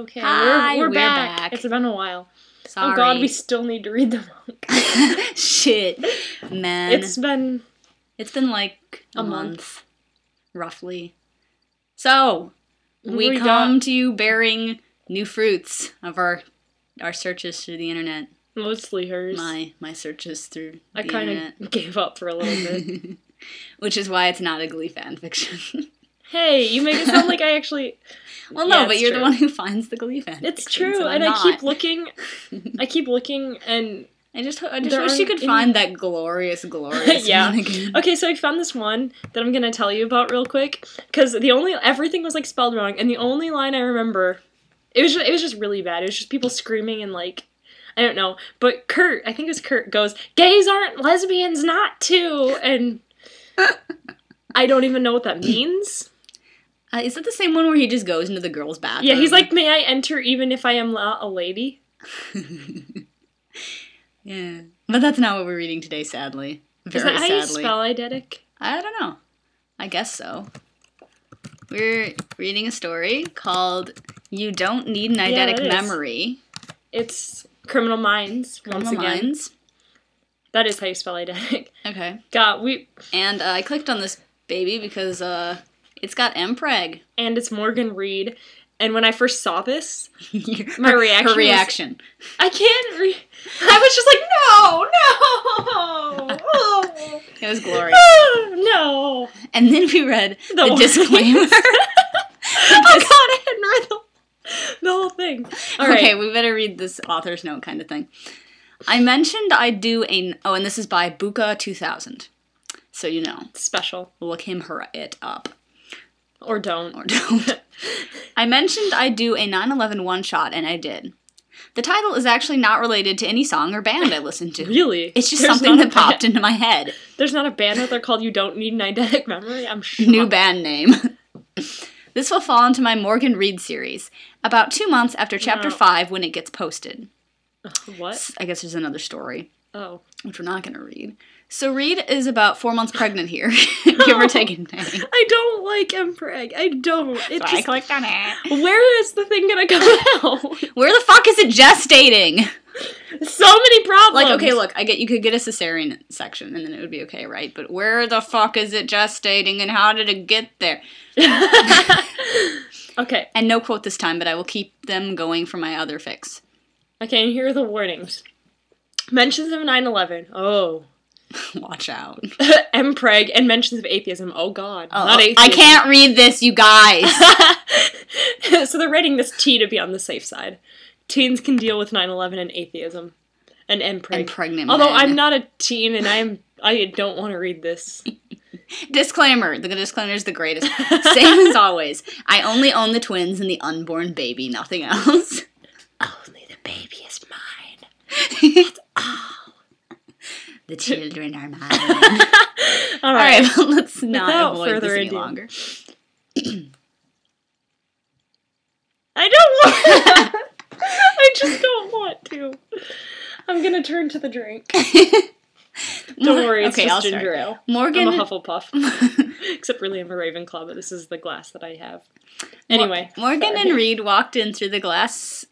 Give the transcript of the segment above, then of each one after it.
okay. Hi, we're back. It's been a while. Sorry. Oh god, we still need to read the book. Shit. Man. It's been like a month. month. Roughly. So, we got come to you bearing new fruits of our searches through the internet. mostly hers. My searches through the I kind internet. of gave up for a little bit. Which is why it's not a Glee fanfiction. Hey, you make it sound like I actually... Well, no, Yeah, but it's you're true. the one who finds the Glee fanfiction. It's true, so and I'm I keep not. looking. I keep looking, and... I just There wish you aren't could any- find that glorious Yeah. one again. Okay, so I found this one that I'm gonna tell you about real quick, because everything was, like, spelled wrong, and the only line I remember... It was just really bad. It was just people screaming and, like... I don't know. But I think it was Kurt, goes, "Gays aren't lesbians, not too!" And... I don't even know what that means. Is that the same one where he just goes into the girls' bathroom? Yeah, he's like, "May I enter even if I am not a lady?" Yeah. But that's not what we're reading today, sadly. Very Is that how sadly. you spell eidetic? I don't know. I guess so. We're reading a story called You Don't Need an Yeah, Eidetic it is. Memory. It's Criminal Minds, once Criminal again. Minds. That is how you spell eidetic. Okay. And I clicked on this baby because it's got mpreg. it's Morgan Reid. And when I first saw this, My reaction Her reaction. I can't I was just like, no! Oh, It was glorious. no! And then we read the warning. disclaimer. Oh god, I hadn't read the whole thing. Alright. Okay, we better read this author's note kind of thing. I mentioned I'd do and this is by Buka 2000. So you know. Special. Look it up. Or don't. Or don't. I mentioned I'd do a 9/11 one-shot, and I did. The title is actually not related to any song or band I listened to. Really? It's just There's something not that popped into my head. There's not a band out there called You Don't Need an Eidetic Memory? I'm sure. New band name. This will fall into my Morgan Reid series, about 2 months after Chapter 5 when it gets posted. What? I guess there's another story, Oh. which we're not going to read. So Reid is about 4 months pregnant here, give or take a day. I don't like mpreg. I don't. It So I clicked on it. Where is the thing gonna come out? Where the fuck is it gestating? So many problems. Like, okay, look, I get you could get a cesarean section and then it would be okay, right? But where the fuck is it gestating and how did it get there? Okay. And no quote this time, but I will keep them going for my other fix. Okay, and here are the warnings. Mentions of 9/11. Oh. Watch out. mpreg and mentions of atheism. Oh god. Oh, Not atheism. I can't read this, you guys. So they're rating this T to be on the safe side. Teens can deal with 9/11 and atheism. And mpreg. And pregnant Although men. I'm not a teen and I don't want to read this. Disclaimer. The disclaimer is the greatest. Same as always. I only own the twins and the unborn baby, nothing else. Only the baby is mine. That's all. The children are mine. All right. Alright, let's not Without avoid further this any ado. longer. I don't want. I just don't want to. I'm gonna turn to the drink. Don't worry, it's Okay, I'll just ginger ale. Morgan. I'm a Hufflepuff. Except really I'm a Ravenclaw, but this is the glass that I have. Anyway. Morgan and Reid walked in through the glass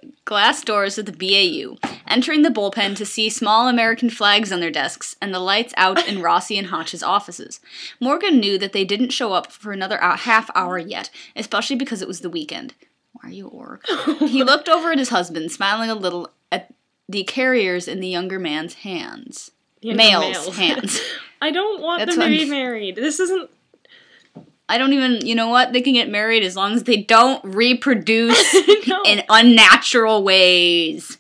doors of the BAU, entering the bullpen to see small American flags on their desks and the lights out in Rossi and Hotch's offices. Morgan knew that they didn't show up for another half hour yet, especially because it was the weekend. Why are you orc? He looked over at his husband, smiling a little at the carriers in the younger man's hands. Male's hands. I don't want That's them to fun. be married. This isn't... I don't even, you know what? They can get married as long as they don't reproduce No. in unnatural ways.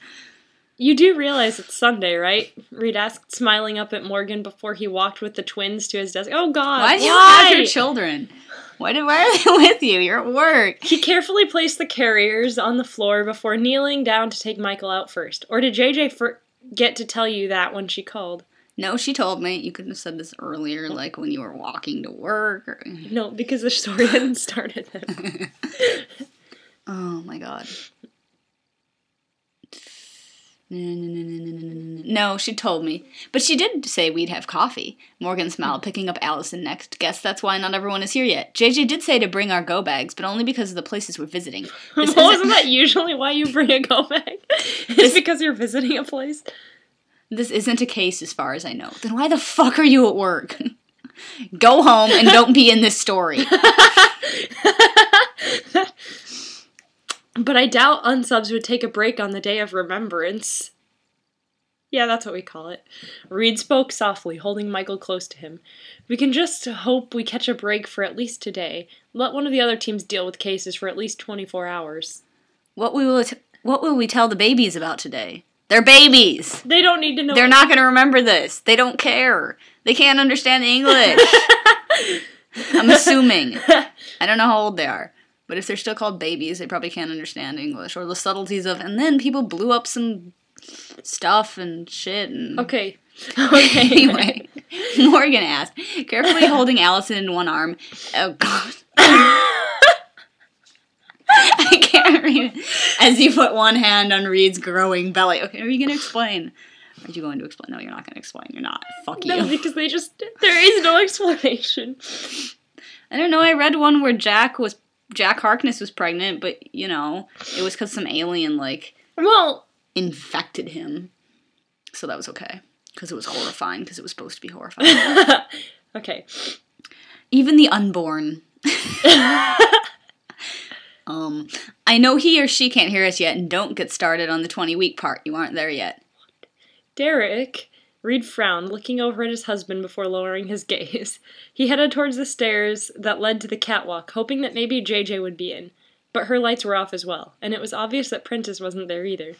You do realize it's Sunday, right? Reid asked, smiling up at Morgan before he walked with the twins to his desk. Oh god, Why do you have your children? Why are they with you? You're at work. He carefully placed the carriers on the floor before kneeling down to take Michael out first. Or did JJ forget to tell you that when she called? No, she told me. You could have said this earlier, like when you were walking to work. Or... No, because the story hadn't started then. Oh my god. No, she told me. But she did say we'd have coffee. Morgan smiled, picking up Allison next. Guess that's why not everyone is here yet. JJ did say to bring our go bags, but only because of the places we're visiting. Isn't that usually why you bring a go bag? It's because you're visiting a place? This isn't a case as far as I know. Then why the fuck are you at work? Go home and don't be in this story. But I doubt unsubs would take a break on the day of remembrance. Yeah, that's what we call it. Reid spoke softly, holding Michael close to him. We can just hope we catch a break for at least today. Let one of the other teams deal with cases for at least 24 hours. What will we tell the babies about today? They're babies! They don't need to know. They're not going to remember this. They don't care. They can't understand English. I'm assuming. I don't know how old they are. But if they're still called babies, they probably can't understand English. Or the subtleties of, and then people blew up some stuff and shit. And... Okay. Anyway, Morgan asked, carefully holding Allison in one arm. Oh, God. I can't read it. As you put one hand on Reid's growing belly. Okay, are you going to explain? Are you going to explain? No, you're not going to explain. You're not. Fuck you. No, because there is no explanation. I don't know. I read one where Jack Harkness was pregnant, but, you know, it was because some alien, infected him. So that was okay. Because it was horrifying, because it was supposed to be horrifying. Okay. Even the unborn. I know he or she can't hear us yet, and don't get started on the 20-week part. You aren't there yet. Derek... Reid frowned, looking over at his husband before lowering his gaze. He headed towards the stairs that led to the catwalk, hoping that maybe JJ would be in. But her lights were off as well, and it was obvious that Prentice wasn't there either.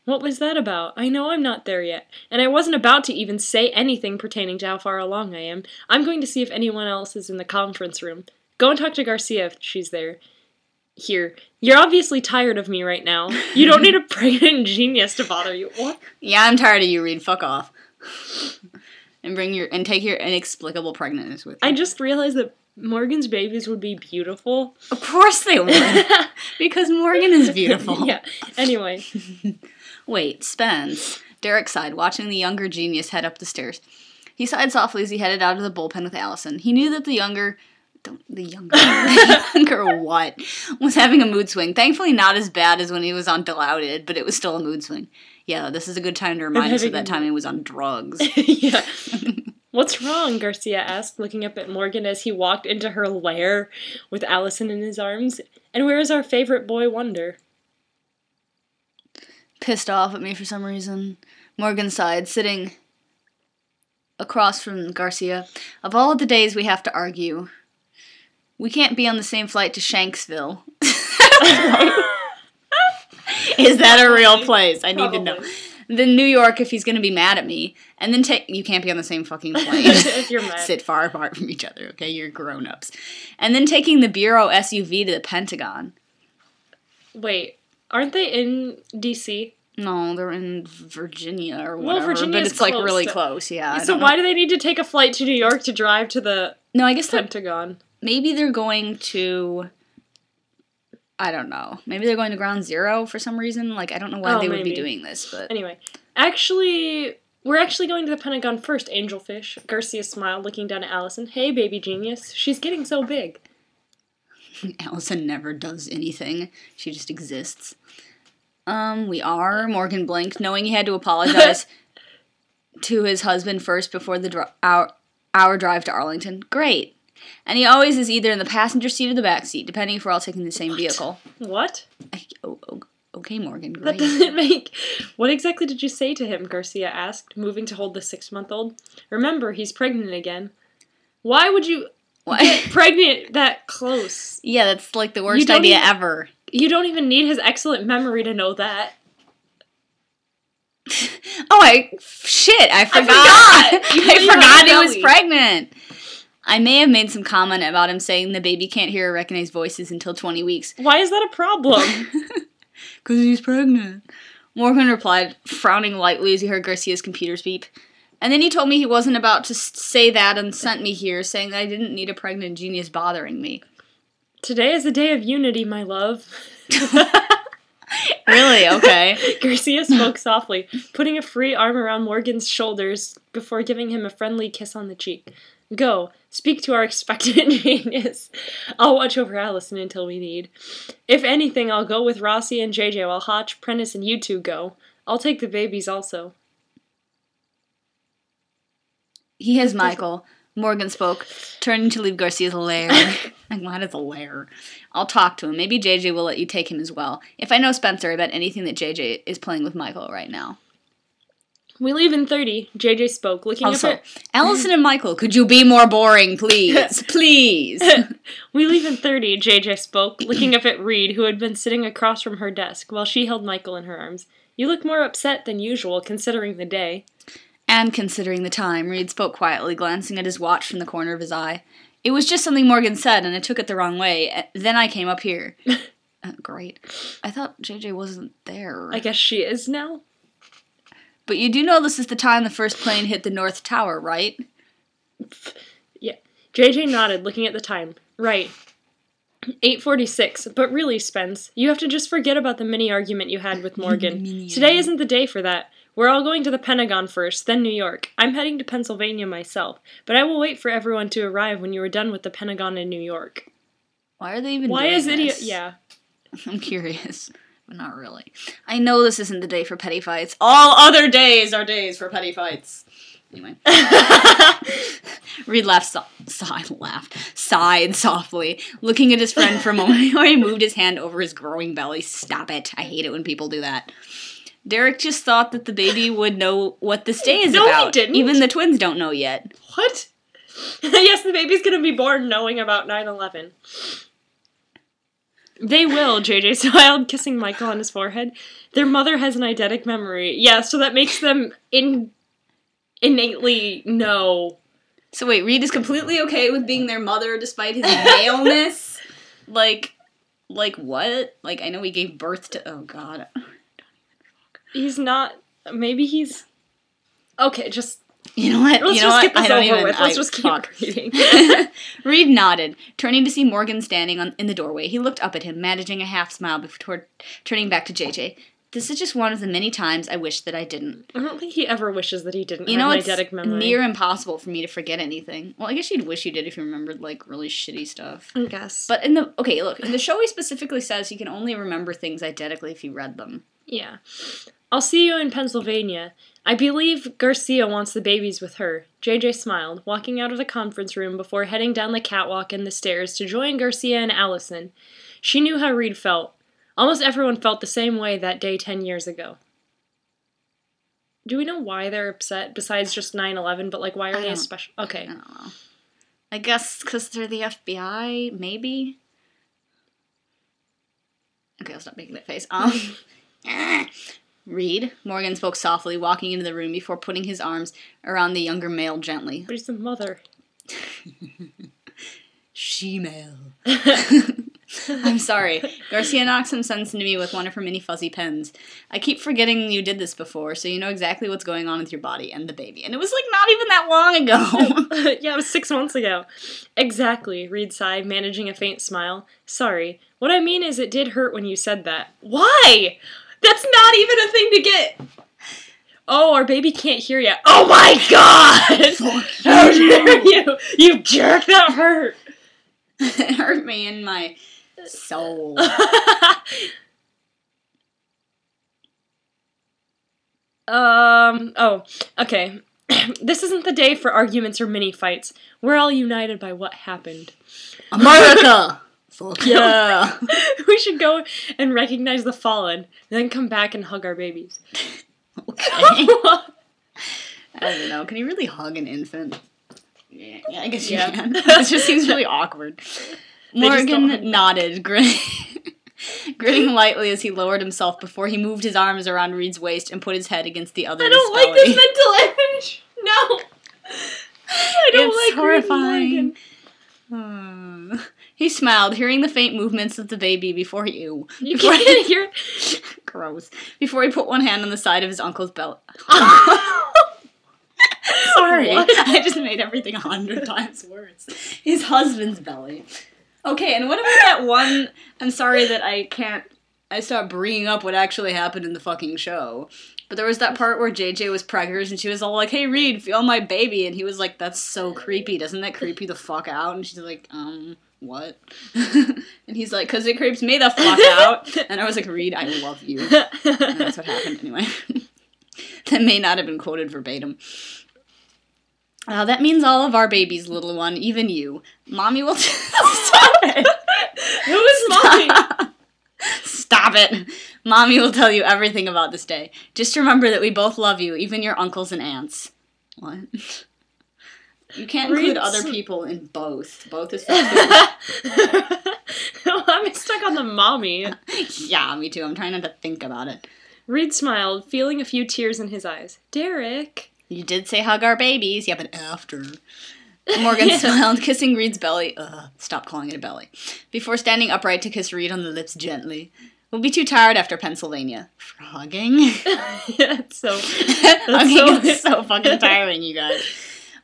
What was that about? I know I'm not there yet, and I wasn't about to even say anything pertaining to how far along I am. I'm going to see if anyone else is in the conference room. Go and talk to Garcia if she's there. Here. You're obviously tired of me right now. You don't need a pregnant genius to bother you. What? Yeah, I'm tired of you, Reid. Fuck off. And take your inexplicable pregnancy with you. I just realized that Morgan's babies would be beautiful. Of course they would. Because Morgan is beautiful. Yeah. Anyway. Wait, Spence. Derek sighed, watching the younger genius head up the stairs. He sighed softly as he headed out of the bullpen with Allison. He knew that the younger what? Was having a mood swing. Thankfully not as bad as when he was on Dilaudid, but it was still a mood swing. Yeah, this is a good time to remind us of that time he was on drugs. Yeah. What's wrong? Garcia asked, looking up at Morgan as he walked into her lair with Allison in his arms. And where is our favorite boy wonder? Pissed off at me for some reason. Morgan sighed, sitting across from Garcia. Of all of the days we have to argue, we can't be on the same flight to Shanksville. Is that a real place? I need to know. Then New York if he's going to be mad at me. And then you can't be on the same fucking plane. If you're mad. Sit far apart from each other, okay? You're grown-ups. And then taking the Bureau SUV to the Pentagon. Wait, aren't they in D.C.? No, they're in Virginia or whatever. Well, Virginia's but it's like really close, yeah. So why do they need to take a flight to New York to drive to the Pentagon? Maybe they're going to... I don't know. Maybe they're going to Ground Zero for some reason. Like, I don't know why they would be doing this, but... Anyway. We're actually going to the Pentagon first, Angelfish. Garcia smiled, looking down at Allison. Hey, baby genius. She's getting so big. Allison never does anything. She just exists. We are. Morgan blinked, knowing he had to apologize to his husband first before the hour drive to Arlington. Great. And he always is either in the passenger seat or the back seat, depending if we're all taking the same vehicle. What? Okay, Morgan, great. That doesn't make... What exactly did you say to him, Garcia asked, moving to hold the 6-month-old. Remember, he's pregnant again. Why would you get pregnant that close? Yeah, that's like the worst idea ever. You don't even need his excellent memory to know that. I forgot. I forgot he was pregnant. I may have made some comment about him saying the baby can't hear or recognize voices until 20 weeks. Why is that a problem? Because he's pregnant. Morgan replied, frowning lightly as he heard Garcia's computer's beep. And then he told me he wasn't about to say that and sent me here, saying that I didn't need a pregnant genius bothering me. Today is a day of unity, my love. Really? Okay. Garcia spoke softly, putting a free arm around Morgan's shoulders before giving him a friendly kiss on the cheek. Go, speak to our expectant genius. I'll watch over Allison until we need. If anything, I'll go with Rossi and JJ while Hotch, Prentice, and you two go. I'll take the babies also. He has Michael. Morgan spoke, turning to leave Garcia's lair. Like, what is a lair? I'll talk to him. Maybe JJ will let you take him as well. If I know Spencer, I bet anything that JJ is playing with Michael right now. We leave in 30, JJ spoke, looking also, up at... Allison and Michael, could you be more boring, please? Please. We leave in 30, JJ spoke, looking up at Reid, who had been sitting across from her desk, while she held Michael in her arms. You look more upset than usual, considering the day. And considering the time, Reid spoke quietly, glancing at his watch from the corner of his eye. It was just something Morgan said, and I took it the wrong way. Then I came up here. Great. I thought JJ wasn't there. I guess she is now? But you do know this is the time the first plane hit the North Tower, right? Yeah. JJ nodded, looking at the time. Right. 8:46. But really, Spence, you have to just forget about the mini-argument you had with Morgan. Today isn't the day for that. We're all going to the Pentagon first, then New York. I'm heading to Pennsylvania myself, but I will wait for everyone to arrive when you are done with the Pentagon in New York. Why are they even Why doing is this? Yeah. I'm curious, but not really. I know this isn't the day for petty fights. All other days are days for petty fights. Anyway. Reid sighed softly, looking at his friend for a moment before he moved his hand over his growing belly. Stop it. I hate it when people do that. Derek just thought that the baby would know what this day is about. No, he didn't. Even the twins don't know yet. What? Yes, the baby's gonna be born knowing about 9/11. They will, JJ smiled, kissing Michael on his forehead. Their mother has an eidetic memory. Yeah, so that makes them innately know. So wait, Reid is completely okay with being their mother despite his maleness? Like what? Like, I know he gave birth to... Oh, God. He's not... Maybe he's... Okay, just... You know what? Let's just get this over with. Let's just keep reading. Reid nodded, turning to see Morgan standing in the doorway. He looked up at him, managing a half smile before turning back to JJ. This is just one of the many times I wish that I didn't. I don't think he ever wishes that he didn't have an eidetic memory. It's near impossible for me to forget anything. Well, I guess you'd wish you did if you remembered, like, really shitty stuff. I guess. But in the show he specifically says he can only remember things eidetically if he read them. Yeah. I'll see you in Pennsylvania. I believe Garcia wants the babies with her. JJ smiled, walking out of the conference room before heading down the catwalk and the stairs to join Garcia and Allison. She knew how Reid felt. Almost everyone felt the same way that day 10 years ago. Do we know why they're upset, besides just 9/11, but, like, why are they especially... Okay. I don't know. I guess because they're the FBI, maybe? Okay, I'll stop making that face. Reid, Morgan spoke softly, walking into the room before putting his arms around the younger male gently. But he's the mother. She-male. I'm sorry. Garcia knocked some sense into me with one of her mini fuzzy pens. I keep forgetting you did this before, so you know exactly what's going on with your body and the baby. And it was, like, not even that long ago. Yeah, it was 6 months ago. Exactly, Reid sighed, managing a faint smile. Sorry. What I mean is it did hurt when you said that. Why? That's not even a thing to get... Oh, our baby can't hear yet. Oh my god! How dare you! You jerk, that hurt! It hurt me in my... soul. Oh, okay. This isn't the day for arguments or mini-fights. We're all united by what happened. America! Fuck yeah! We should go and recognize the fallen, then come back and hug our babies. Okay. I don't know. Can you really hug an infant? Yeah, I guess you can. It just seems really awkward. Morgan nodded, grinning lightly as he lowered himself before he moved his arms around Reid's waist and put his head against the other's belly. I don't like this mental image! No! I don't like horrifying. He smiled, hearing the faint movements of the baby before he... You can't hear... Gross. Before he put one hand on the side of his uncle's belly. Sorry. What? I just made everything 100 times worse. His husband's belly. Okay, and what about that one... I'm sorry that I can't I stopped bringing up what actually happened in the fucking show. But there was that part where JJ was preggers and she was all like, hey, Reid, feel my baby. And he was like, that's so creepy. Doesn't that creep you the fuck out? And she's like, what? And he's like, because it creeps me the fuck out. And I was like, Reid, I love you. And that's what happened anyway. That may not have been quoted verbatim. That means all of our babies, little one, even you. Mommy will... Stop it! Who is Mommy? Stop it! Mommy will tell you everything about this day. Just remember that we both love you, even your uncles and aunts. What? You can't include other people in both. Both is I'm stuck on the mommy. Yeah, me too. I'm trying not to think about it. Reid smiled, feeling a few tears in his eyes. Derek. You did say hug our babies. Yeah, but after. Morgan smiled, kissing Reid's belly. Stop calling it a belly. Before standing upright to kiss Reid on the lips gently. We'll be too tired after Pennsylvania. For hugging? Yeah, hugging is so fucking tiring, you guys.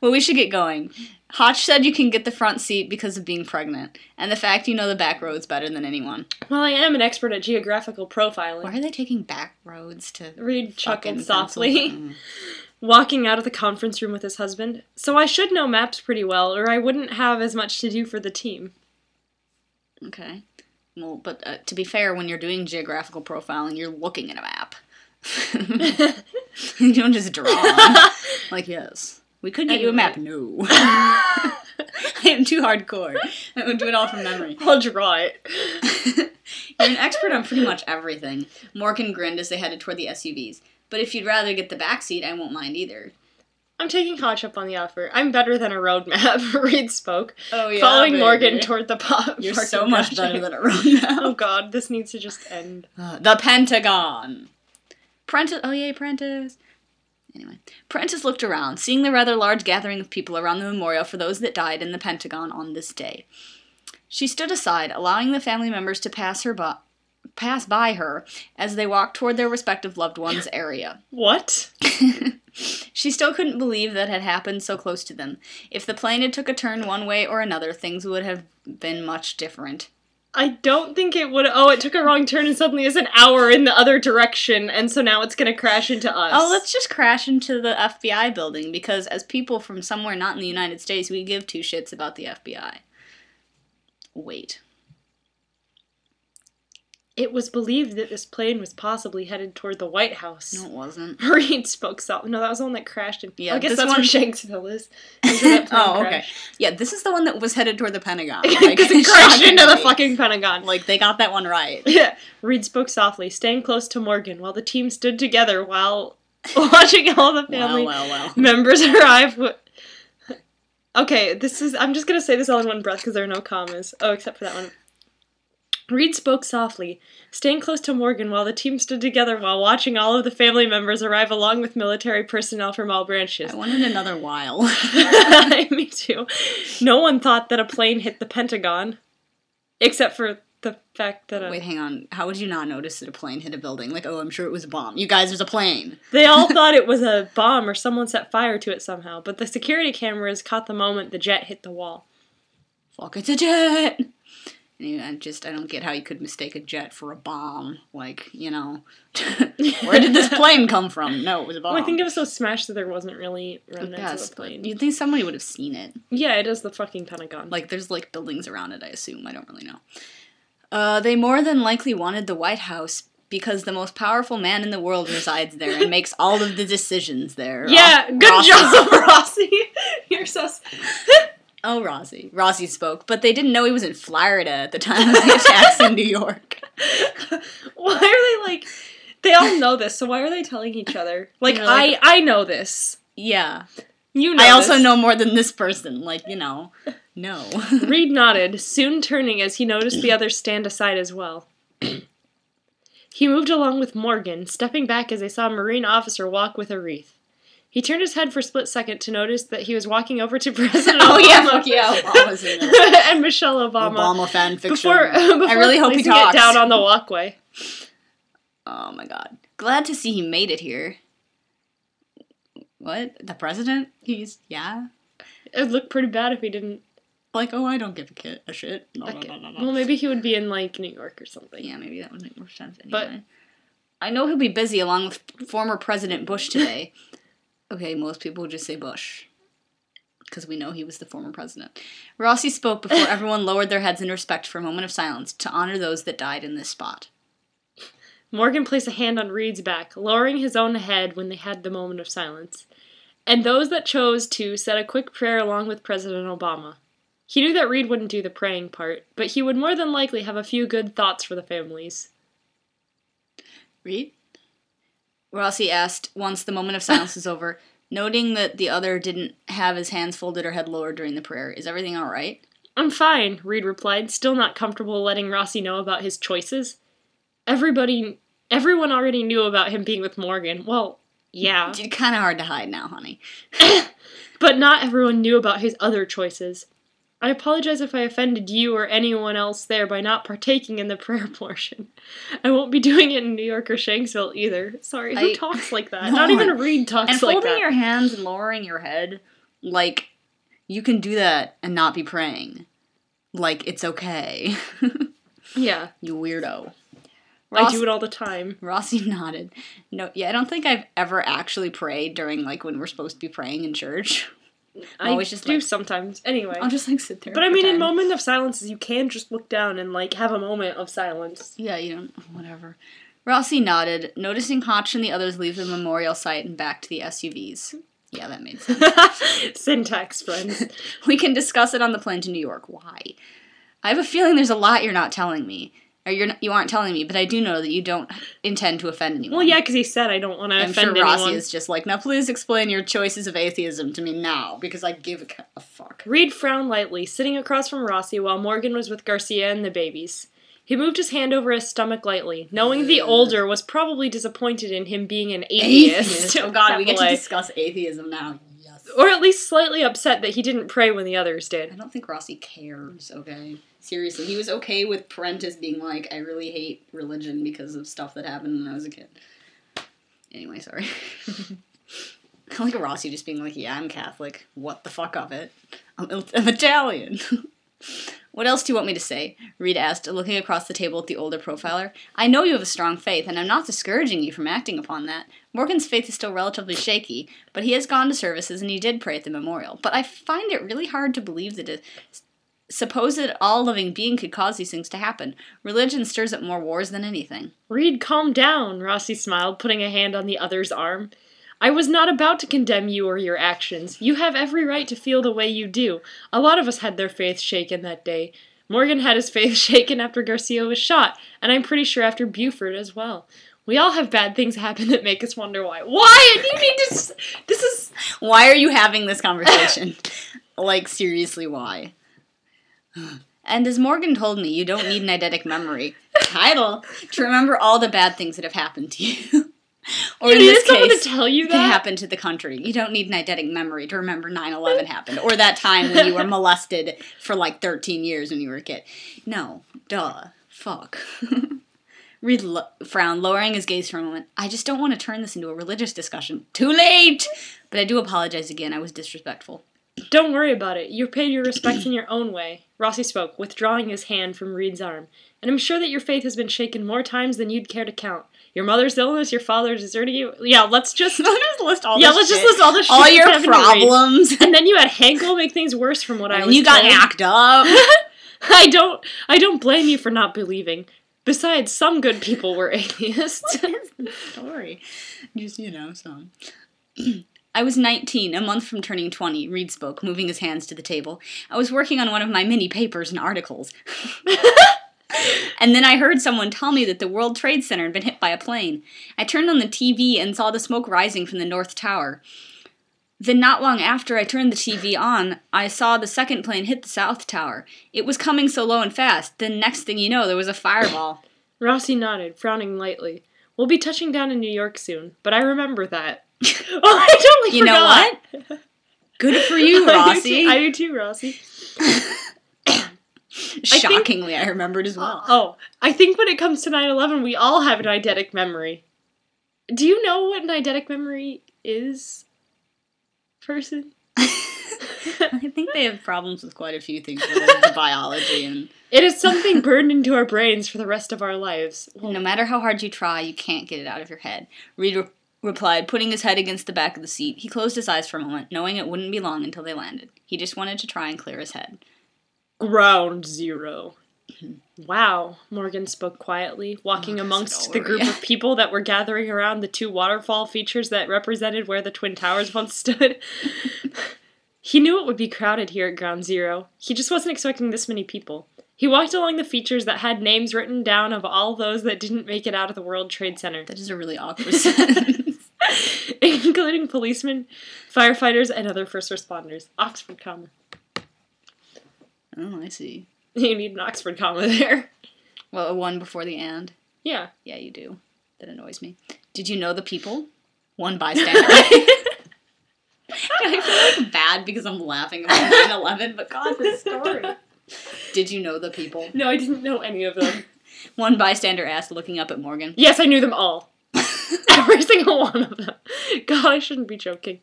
Well, we should get going. Hotch said you can get the front seat because of being pregnant, and the fact you know the back roads better than anyone. Well, I am an expert at geographical profiling. Why are they taking back roads to... Reid chuckled softly, walking out of the conference room with his husband. So I should know maps pretty well, or I wouldn't have as much to do for the team. Okay. Well, but to be fair, when you're doing geographical profiling, you're looking at a map. You don't just draw. Like, yes. We could get you a map. No. I am too hardcore. I would do it all from memory. I'll draw it. You're an expert on pretty much everything. Morgan grinned as they headed toward the SUVs. But if you'd rather get the back seat, I won't mind either. I'm taking Hotch up on the offer. I'm better than a road map, Reid spoke. Oh, yeah, following baby. Morgan toward the pop. You're so much better than a road map. Oh god, this needs to just end. The Pentagon. Prentice. Oh, yay, Prentice. Anyway, Prentice looked around, seeing the rather large gathering of people around the memorial for those that died in the Pentagon on this day. She stood aside, allowing the family members to pass by her as they walked toward their respective loved ones' area. What? She still couldn't believe that had happened so close to them. If the plane had took a turn one way or another, things would have been much different. I don't think it would... Oh, it took a wrong turn and suddenly it's an hour in the other direction, and so now it's gonna crash into us. Oh, let's just crash into the FBI building, because as people from somewhere not in the United States, we give two shits about the FBI. Wait. It was believed that this plane was possibly headed toward the White House. No, it wasn't. Reid spoke softly. No, that was the one that crashed. Yeah, I guess that's where Shanksville is. Oh, okay. Yeah, this is the one that was headed toward the Pentagon. Because it crashed into the fucking Pentagon. Like, they got that one right. Yeah. Reid spoke softly, staying close to Morgan, while the team stood together while watching all the family members arrive. Okay, I'm just gonna say this all in one breath because there are no commas. Oh, except for that one. Reid spoke softly, staying close to Morgan while the team stood together while watching all of the family members arrive along with military personnel from all branches. I wanted another while. Me too. No one thought that a plane hit the Pentagon, except for the fact that Wait, hang on. How would you not notice that a plane hit a building? Like, oh, I'm sure it was a bomb. You guys, there's a plane. They all thought it was a bomb or someone set fire to it somehow, but the security cameras caught the moment the jet hit the wall. Fuck, it's a jet! I don't get how you could mistake a jet for a bomb. Like, you know, where did this plane come from? No, it was a bomb. Well, I think it was so smashed that there wasn't really remnants of the plane. You'd think somebody would have seen it. Yeah, it is the fucking Pentagon. Like, there's, like, buildings around it, I assume. I don't really know. They more than likely wanted the White House because the most powerful man in the world resides there and makes all of the decisions there. Yeah, good job, Rossi. You're so... Oh, Rossi spoke, but they didn't know he was in Florida at the time of the attacks in New York. Why are they, like... They all know this, so why are they telling each other? Like, I know this. Yeah. You know I also know more than this person. Like, you know, no. Reid nodded, soon turning as he noticed the others stand aside as well. He moved along with Morgan, stepping back as they saw a Marine officer walk with a wreath. He turned his head for a split second to notice that he was walking over to President Obama. Oh, yeah, fuck yeah, Obama's in there. And Michelle Obama. Obama FanFiction. Before I really hope he talks. It down on the walkway. Oh, my God. Glad to see he made it here. What? The president? Yeah? It would look pretty bad if he didn't. Like, oh, I don't give a shit. No. Well, maybe he would be in, like, New York or something. Yeah, maybe that would make more sense anyway. But I know he'll be busy along with former President Bush today. Okay, most people would just say Bush. Because we know he was the former president. Rossi spoke before everyone lowered their heads in respect for a moment of silence to honor those that died in this spot. Morgan placed a hand on Reid's back, lowering his own head when they had the moment of silence. And those that chose to said a quick prayer along with President Obama. He knew that Reid wouldn't do the praying part, but he would more than likely have a few good thoughts for the families. Reid? Rossi asked once the moment of silence was over, noting that the other didn't have his hands folded or head lowered during the prayer. Is everything all right? I'm fine, Reid replied, still not comfortable letting Rossi know about his choices. Everyone already knew about him being with Morgan. Well, yeah. It's kind of hard to hide now, honey. But not everyone knew about his other choices. I apologize if I offended you or anyone else there by not partaking in the prayer portion. I won't be doing it in New York or Shanksville either. Sorry, who talks like that? Not even Reid talks like that. And folding your hands and lowering your head, like, you can do that and not be praying. Like, it's okay. Yeah. You weirdo. I do it all the time. Rossi nodded. No, yeah, I don't think I've ever actually prayed during, like, when we're supposed to be praying in church. I always just do sometimes. Anyway. I'll just, like, sit there. But I mean, in moment of silences, you can just look down and, like, have a moment of silence. Yeah, you don't... Whatever. Rossi nodded, noticing Hotch and the others leave the memorial site and back to the SUVs. Yeah, that made sense. Syntax, friends. We can discuss it on the plane to New York. Why? I have a feeling there's a lot you're not telling me. Or you aren't telling me, but I do know that you don't intend to offend anyone. Well, yeah, because he said I don't want to offend anyone. I'm sure Rossi is just like, now please explain your choices of atheism to me now, because I give a fuck. Reid frowned lightly, sitting across from Rossi while Morgan was with Garcia and the babies. He moved his hand over his stomach lightly, knowing the older was probably disappointed in him being an atheist. Oh god, we get to discuss atheism now. Yes. Or at least slightly upset that he didn't pray when the others did. I don't think Rossi cares, okay? Seriously, he was okay with Prentice being like, I really hate religion because of stuff that happened when I was a kid. Anyway, sorry. I like Rossi just being like, yeah, I'm Catholic. What the fuck of it? I'm Italian. What else do you want me to say? Reid asked, looking across the table at the older profiler. I know you have a strong faith, and I'm not discouraging you from acting upon that. Morgan's faith is still relatively shaky, but he has gone to services and he did pray at the memorial. But I find it really hard to believe that a supposed all-living being could cause these things to happen. Religion stirs up more wars than anything. Reid, calm down, Rossi smiled, putting a hand on the other's arm. I was not about to condemn you or your actions. You have every right to feel the way you do. A lot of us had their faith shaken that day. Morgan had his faith shaken after Garcia was shot, and I'm pretty sure after Buford as well. We all have bad things happen that make us wonder why. Why? You need to... This is... Why are you having this conversation? Like, seriously, why? And as Morgan told me, you don't need an eidetic memory title to remember all the bad things that have happened to you. Or in this case, to tell you that happened to the country. You don't need an eidetic memory to remember 9/11 happened, or that time when you were molested for like 13 years when you were a kid. No, duh, fuck. Reid frowned, lowering his gaze for a moment. I just don't want to turn this into a religious discussion. Too late! But I do apologize again. I was disrespectful. Don't worry about it. You paid your respects in your own way. Rossi spoke, withdrawing his hand from Reid's arm. And I'm sure that your faith has been shaken more times than you'd care to count. Your mother's illness, your father deserting you. Yeah, let's just list all the shit. All your problems. And then you had Hankel make things worse from what I was told. You got knocked up. I don't blame you for not believing. Besides, some good people were atheists. What is the story? Just, some. I was 19, a month from turning 20, Reid spoke, moving his hands to the table. I was working on one of my mini papers and articles. And then I heard someone tell me that the World Trade Center had been hit by a plane. I turned on the TV and saw the smoke rising from the North Tower. Then not long after I turned the TV on, I saw the second plane hit the South Tower. It was coming so low and fast, then next thing you know, there was a fireball. Rossi nodded, frowning lightly. We'll be touching down in New York soon, but I remember that. Oh, I totally forgot. You know what? Good for you, Rossi. I do too, Rossi. Shockingly, I remembered as well. Oh, I think when it comes to 9/11, we all have an eidetic memory. Do you know what an eidetic memory is, person? I think they have problems with quite a few things related to biology and... It is something burned into our brains for the rest of our lives. No matter how hard you try, you can't get it out of your head. Reid replied, putting his head against the back of the seat. He closed his eyes for a moment, knowing it wouldn't be long until they landed. He just wanted to try and clear his head. Ground zero. Wow, Morgan spoke quietly, walking amongst the group of people that were gathering around the 2 waterfall features that represented where the Twin Towers once stood. He knew it would be crowded here at Ground Zero. He just wasn't expecting this many people. He walked along the features that had names written down of all those that didn't make it out of the World Trade Center. That is a really awkward sentence. Including policemen, firefighters, and other first responders. Oxford comma. Oh, I see. You need an Oxford comma there. Well, a one before the and. Yeah. Yeah, you do. That annoys me. Did you know the people? One bystander. I feel like bad because I'm laughing about 9/11, but God, this story. Did you know the people? No, I didn't know any of them. One bystander asked, looking up at Morgan. Yes, I knew them all. Every single one of them. God, I shouldn't be joking.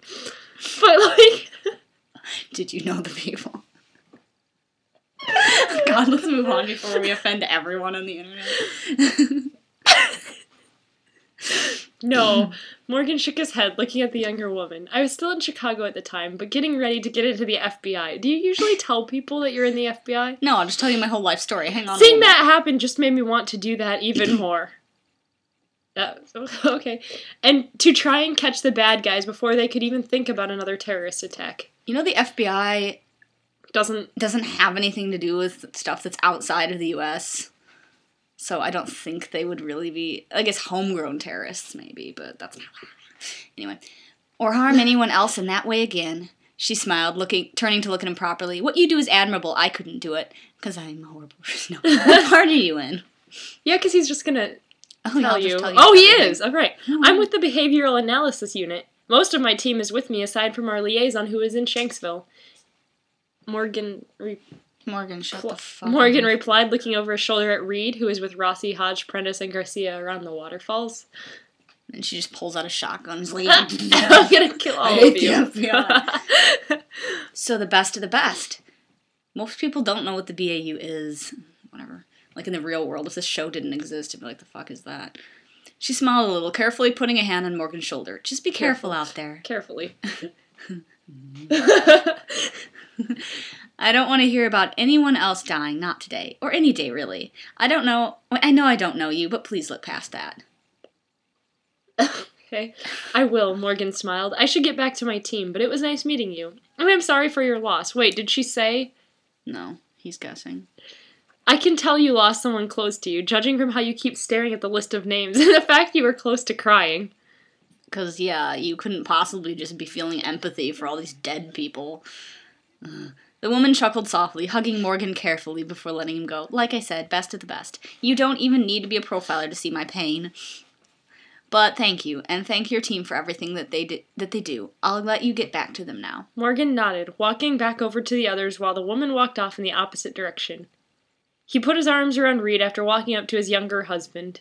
But, like... Did you know the people? God, let's move on before we offend everyone on the internet. No. Morgan shook his head, looking at the younger woman. I was still in Chicago at the time, but getting ready to get into the FBI. Do you usually tell people that you're in the FBI? No, I'll just tell you my whole life story. Hang on. Seeing that happen just made me want to do that even more. Okay. And to try and catch the bad guys before they could even think about another terrorist attack. You know the FBI doesn't have anything to do with stuff that's outside of the U.S., so I don't think they would really be, I guess, homegrown terrorists, maybe, but that's not... Anyway. Or harm anyone else in that way again. She smiled, turning to look at him properly. What you do is admirable. I couldn't do it, because I'm a horrible person. No. What part are you in? Yeah, because he's just gonna tell you. Tell you. Oh, he is! All right. I'm with the Behavioral Analysis Unit. Most of my team is with me, aside from our liaison, who is in Shanksville. Morgan, shut the fuck Morgan up. replied, looking over his shoulder at Reid, who was with Rossi, Hodge, Prentice, and Garcia around the waterfalls. And she just pulls out a shotgun. Like, I'm gonna kill all of you. So the best of the best. Most people don't know what the BAU is. Whatever. Like in the real world, if this show didn't exist, I'd be like, the fuck is that? She smiled a little, carefully putting a hand on Morgan's shoulder. Just be careful out there. Carefully. I don't want to hear about anyone else dying, not today. Or any day, really. I know I don't know you, but please look past that. Okay. I will, Morgan smiled. I should get back to my team, but it was nice meeting you. And I'm sorry for your loss. Wait, did she say? No, he's guessing. I can tell you lost someone close to you, judging from how you keep staring at the list of names and the fact you were close to crying. Because, yeah, you couldn't possibly just be feeling empathy for all these dead people. The woman chuckled softly, hugging Morgan carefully before letting him go. Like I said, best of the best. You don't even need to be a profiler to see my pain. But thank you, and thank your team for everything that they do. I'll let you get back to them now. Morgan nodded, walking back over to the others while the woman walked off in the opposite direction. He put his arms around Reid after walking up to his younger husband,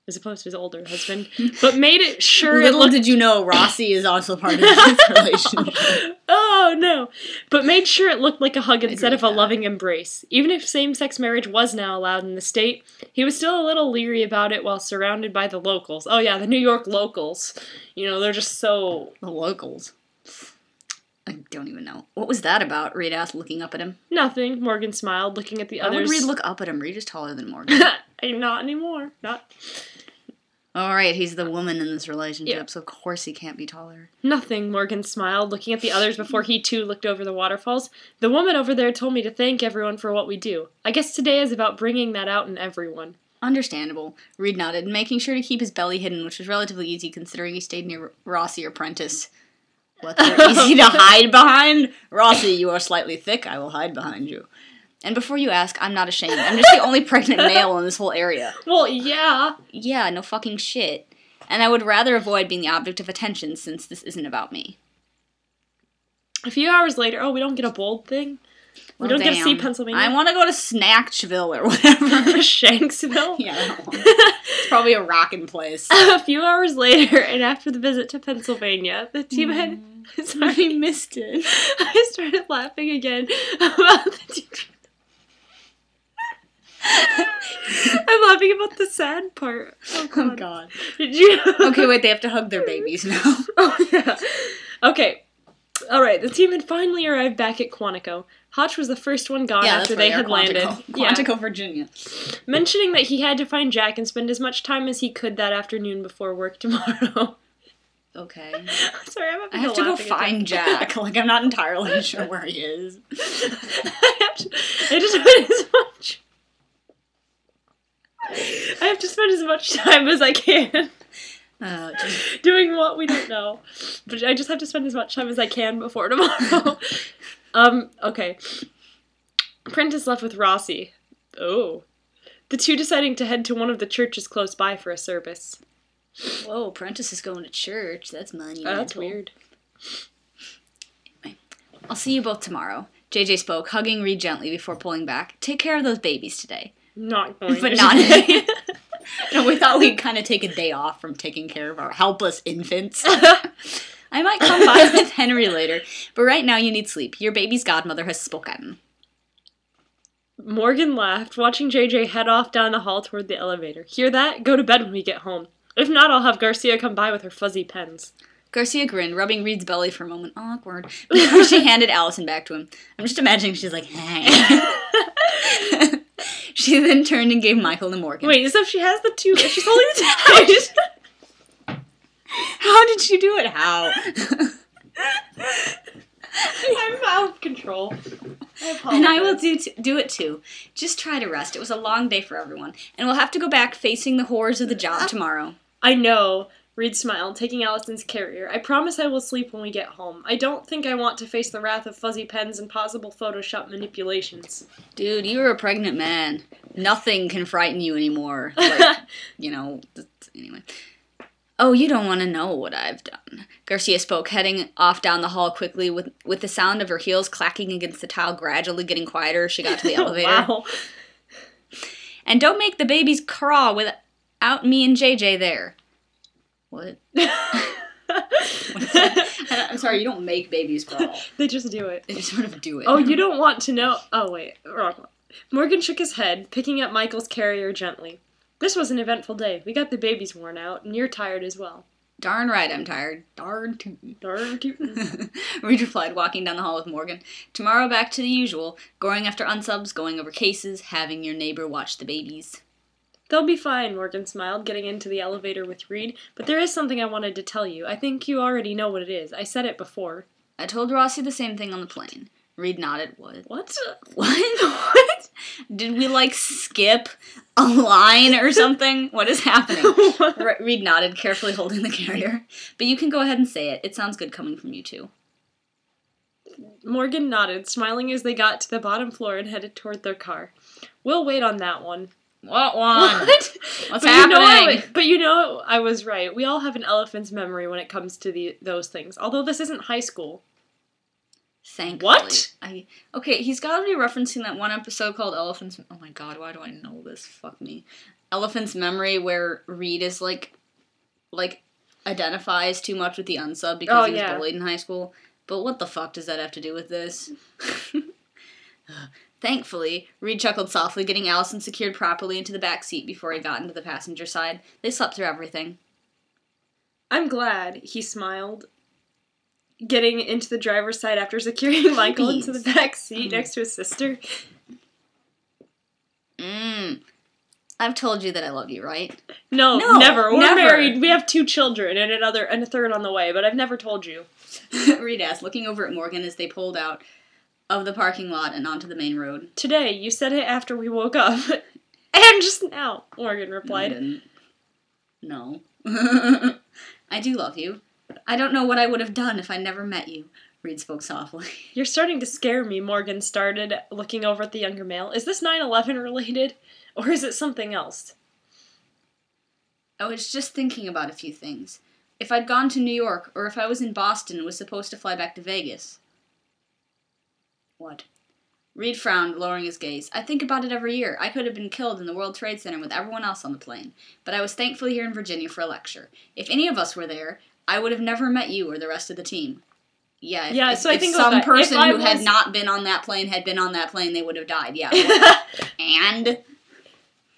as opposed to his older husband, but made it sure Little did you know, Rossi is also part of this relationship. Oh, no. But made sure it looked like a hug instead of a loving embrace. Even if same-sex marriage was now allowed in the state, he was still a little leery about it while surrounded by the locals. Oh, yeah, the New York locals. You know, they're just so... The locals. I don't even know. What was that about? Reid asked, looking up at him. Nothing, Morgan smiled, looking at the others. Why would Reid look up at him? Reid is taller than Morgan. Not anymore. Not... Alright, he's the woman in this relationship, so of course he can't be taller. Nothing, Morgan smiled, looking at the others before he too looked over the waterfalls. The woman over there told me to thank everyone for what we do. I guess today is about bringing that out in everyone. Understandable. Reid nodded, making sure to keep his belly hidden, which was relatively easy considering he stayed near Rossi or Prentice. What, they're easy to hide behind? Rossi, you are slightly thick, I will hide behind you. And before you ask, I'm not ashamed. I'm just the only pregnant male in this whole area. Well, yeah. Yeah, no fucking shit. And I would rather avoid being the object of attention since this isn't about me. A few hours later, we don't get a bold thing? We don't get to see Pennsylvania? I want to go to Snackville or whatever. Shanksville? Yeah, that one. It's probably a rockin' place. A few hours later, and after the visit to Pennsylvania, the team had Sorry. I missed it. I started laughing again about the teacher. I'm laughing about the sad part. Oh, God. Did you? Okay, wait, they have to hug their babies now. Oh, yeah. Okay. Alright, the team had finally arrived back at Quantico. Hotch was the first one gone after they had landed. Quantico, Virginia. Mentioning that he had to find Jack and spend as much time as he could that afternoon before work tomorrow. Okay. Sorry, I'm I have to go find Jack. Like, I'm not entirely sure where he is. I just spend as much... I have to spend as much time as I can doing what we don't know. But I just have to spend as much time as I can before tomorrow. Okay. Prentice left with Rossi. Oh. The two deciding to head to one of the churches close by for a service. Whoa, Prentice is going to church. That's monumental. Oh, that's weird. Anyway, I'll see you both tomorrow. JJ spoke, hugging Reid gently before pulling back. Take care of those babies today. Not going But to. not No, we thought we'd kind of take a day off from taking care of our helpless infants. I might come by with Henry later, but right now you need sleep. Your baby's godmother has spoken. Morgan laughed, watching JJ head off down the hall toward the elevator. Hear that? Go to bed when we get home. If not, I'll have Garcia come by with her fuzzy pens. Garcia grinned, rubbing Reid's belly for a moment. Awkward. Before she handed Allison back to him. I'm just imagining she's like, hey. She then turned and gave Michael to Morgan. Wait, so if she has the two, if she's holding the two... How did she do it? How? I'm out of control. And I will do it too. Just try to rest. It was a long day for everyone. And we'll have to go back facing the horrors of the job tomorrow. I know. Reid smiled, taking Allison's carrier. I promise I will sleep when we get home. I don't think I want to face the wrath of fuzzy pens and possible Photoshop manipulations. Dude, you're a pregnant man. Nothing can frighten you anymore. Like, anyway. Oh, you don't want to know what I've done. Garcia spoke, heading off down the hall quickly with the sound of her heels clacking against the tile gradually getting quieter as she got to the elevator. Wow. And don't make the babies crawl without me and JJ there. What? I'm sorry, you don't make babies crawl. They just do it. They just sort of do it. Oh, you don't want to know... Oh, wait. Wrong one. Morgan shook his head, picking up Michael's carrier gently. This was an eventful day. We got the babies worn out, and you're tired as well. Darn right I'm tired. Darn tootin'. Darn tootin'. Reid replied, walking down the hall with Morgan. Tomorrow back to the usual. Going after unsubs, going over cases, having your neighbor watch the babies. They'll be fine, Morgan smiled, getting into the elevator with Reid. But there is something I wanted to tell you. I think you already know what it is. I said it before. I told Rossi the same thing on the plane. Reid nodded. What? What? What? Did we, skip a line or something? What is happening? Reid nodded, carefully holding the carrier. But you can go ahead and say it. It sounds good coming from you two. Morgan nodded, smiling as they got to the bottom floor and headed toward their car. We'll wait on that one. What one? What? What's happening? I was right. We all have an elephant's memory when it comes to those things. Although this isn't high school. Thankfully. What? Okay, he's got to be referencing that one episode called Elephant's... Oh my god, why do I know this? Fuck me. Elephant's Memory, where Reid is, identifies too much with the unsub because he was bullied in high school. But what the fuck does that have to do with this? Thankfully, Reid chuckled softly, getting Allison secured properly into the back seat before he got into the passenger side. They slept through everything. I'm glad, he smiled, getting into the driver's side after securing Michael into the back seat next to his sister. I've told you that I love you, right? No, never. We're married. We have 2 children and a third on the way, but I've never told you. Reid asked, looking over at Morgan as they pulled out of the parking lot and onto the main road. Today, you said it after we woke up. And just now, Morgan replied. No. I do love you. I don't know what I would have done if I never met you. Reid spoke softly. You're starting to scare me, Morgan started, looking over at the younger male. Is this 9/11 related? Or is it something else? I was just thinking about a few things. If I'd gone to New York, or if I was in Boston and was supposed to fly back to Vegas. What? Reid frowned, lowering his gaze. I think about it every year. I could have been killed in the World Trade Center with everyone else on the plane. But I was thankfully here in Virginia for a lecture. If any of us were there, I would have never met you or the rest of the team. Yeah, Yeah, so I if think some about that. person If I who had was- not been on that plane had been on that plane, they would have died. Yeah. And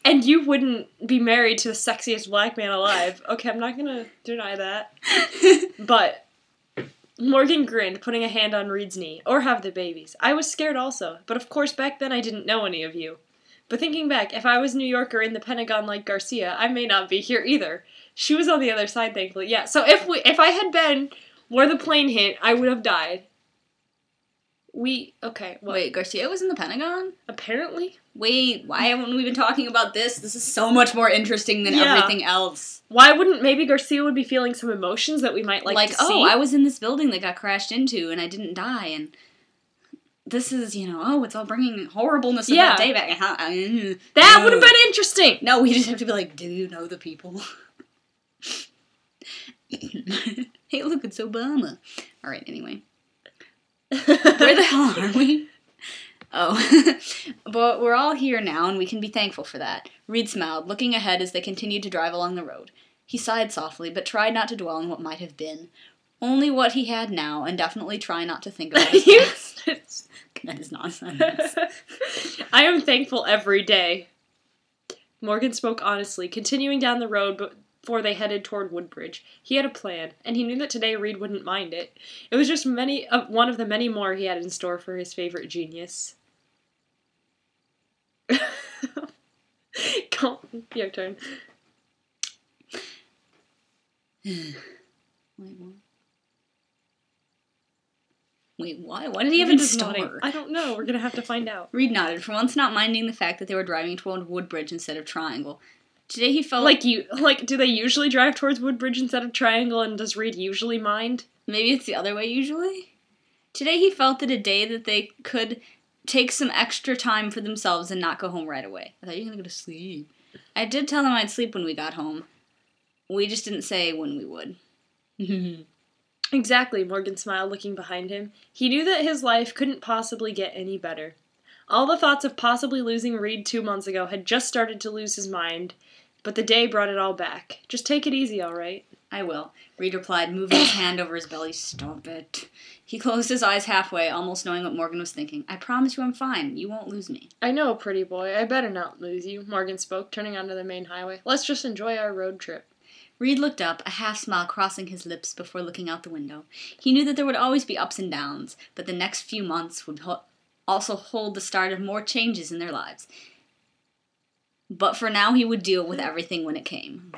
And you wouldn't be married to the sexiest black man alive. Okay, I'm not gonna deny that. But Morgan grinned, putting a hand on Reid's knee. Or have the babies. I was scared also, but of course back then I didn't know any of you. But thinking back, if I was New Yorker in the Pentagon like Garcia, I may not be here either. She was on the other side, thankfully. Yeah, so if I had been where the plane hit, I would have died. Okay, what? wait, Garcia was in the Pentagon? Apparently? Wait, why haven't we been talking about this? This is so much more interesting than everything else. Why wouldn't maybe Garcia would be feeling some emotions that we might like to see? I was in this building that got crashed into and I didn't die, and this is, it's all bringing horribleness of that day back. That would have been interesting! No, we just have to be like, do you know the people? Hey, look, it's Obama. Alright, anyway. Where the hell are we? Oh. But we're all here now, and we can be thankful for that. Reid smiled, looking ahead as they continued to drive along the road. He sighed softly, but tried not to dwell on what might have been. Only what he had now, and definitely try not to think about his past. That is nonsense. I am thankful every day. Morgan spoke honestly, continuing down the road before they headed toward Woodbridge. He had a plan, and he knew that today Reid wouldn't mind it. It was just one of the many more he had in store for his favorite genius. Go on, your turn. Wait, what? Why did he have a store? I don't know. We're gonna have to find out. Reid nodded, for once not minding the fact that they were driving toward Woodbridge instead of Triangle. Today he felt do they usually drive towards Woodbridge instead of Triangle, and does Reid usually mind? Maybe it's the other way usually? Today he felt that a day that they could take some extra time for themselves and not go home right away. I thought you were gonna go to sleep. I did tell them I'd sleep when we got home. We just didn't say when we would. Exactly, Morgan smiled, looking behind him. He knew that his life couldn't possibly get any better. All the thoughts of possibly losing Reid 2 months ago had just started to lose his mind, but the day brought it all back. Just take it easy, all right? I will, Reid replied, moving his hand over his belly. Stop it. He closed his eyes halfway, almost knowing what Morgan was thinking. I promise you I'm fine. You won't lose me. I know, pretty boy. I better not lose you, Morgan spoke, turning onto the main highway. Let's just enjoy our road trip. Reid looked up, a half-smile crossing his lips before looking out the window. He knew that there would always be ups and downs, but the next few months would also hold the start of more changes in their lives. But for now, he would deal with everything when it came.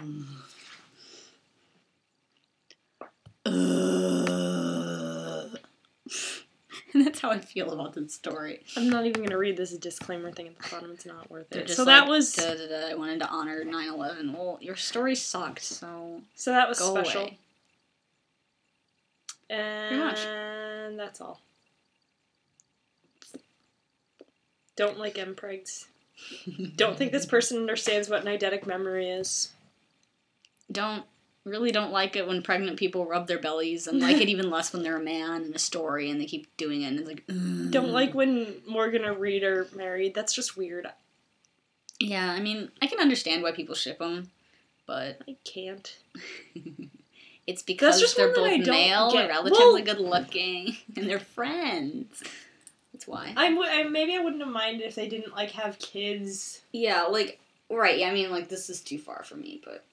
And that's how I feel about this story. I'm not even going to read this disclaimer thing at the bottom. It's not worth it. So like, that was... I wanted to honor 9/11. Well, your story sucked, so... So that was go special. Away. And that's all. Don't like MPregs. Don't think this person understands what an eidetic memory is. Really don't like it when pregnant people rub their bellies, and like it even less when they're a man in a story and they keep doing it, and it's like, ugh. Don't like when Morgan or Reid are married. That's just weird. Yeah, I mean, I can understand why people ship them, but... I can't. It's because they're both male, relatively good looking, and they're friends. That's why. Maybe I wouldn't have minded if they didn't, like, have kids. Yeah, like, right, yeah, I mean, like, this is too far for me, but...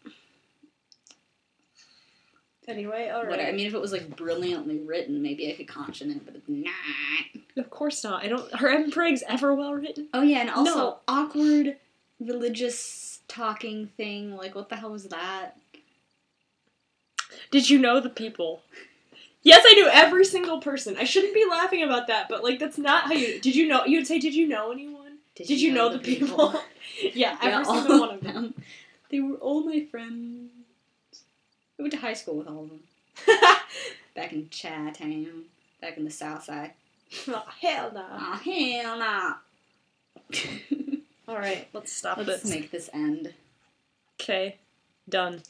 Anyway, alright. I mean, if it was, like, brilliantly written, maybe I could caution it, but it's not. Of course not. Are MPregs ever well written? Oh, yeah, and also awkward religious talking thing. Like, what the hell was that? Did you know the people? Yes, I knew every single person. I shouldn't be laughing about that, but, like, that's not how you... Did you know... You would say, did you know anyone? Did you know the people? Yeah, every single one of them. They were all my friends. I went to high school with all of them. Back in Chattown. Back in the South Side. Oh, hell no. Oh, hell no. Alright, let's stop this. Let's make this end. Okay. Done.